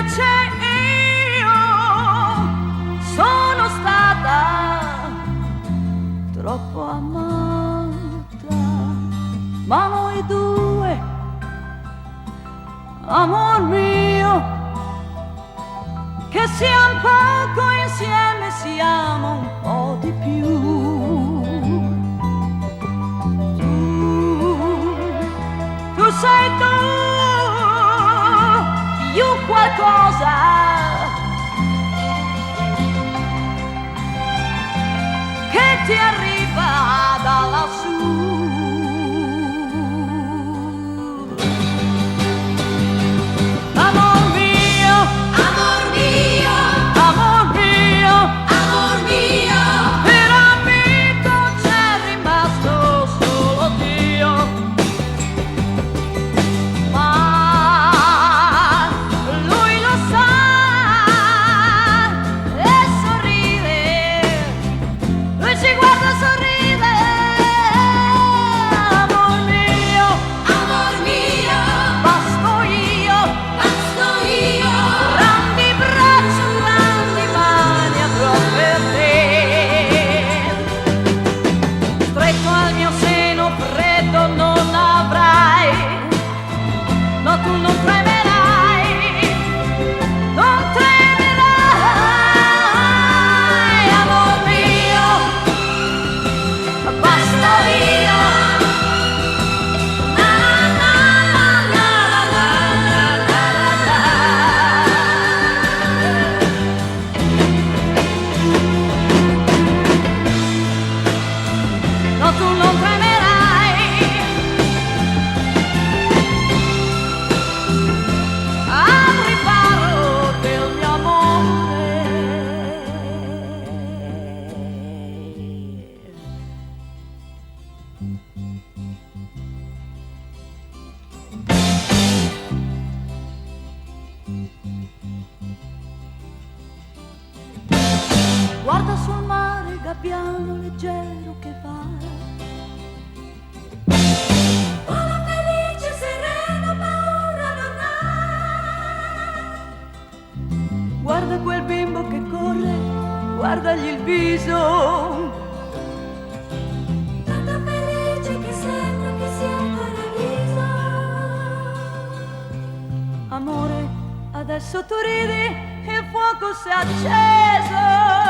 invece io sono stata troppo amata, ma noi due, amor mio, che siamo poco insieme, siamo un po' di più. Tu sei tu, più qualcosa che ti arriva da lassù. Amor mio, Amor mio, amor mio, amor mio, per amico c'è rimasto solo Dio. Ma lui lo sa e sorride, lui ci guarda e sorride. Amor mio, basto io, grandi braccia, grandi mani avrò per te. Stretto al mio seno freddo non avrai, no tu non tremerai, non tremerai. Amor mio, basta io. Na na na na na na na na. No tu non tremerai. Al riparo del mio amore. Guarda sul mare il gabbiano leggero che va. vola felice, sereno, paura non ha. Guarda quel bimbo che corre, guardagli il viso. Tanto felice che sembra che sia un paradiso. Amore, adesso tu ridi, il fuoco si è acceso.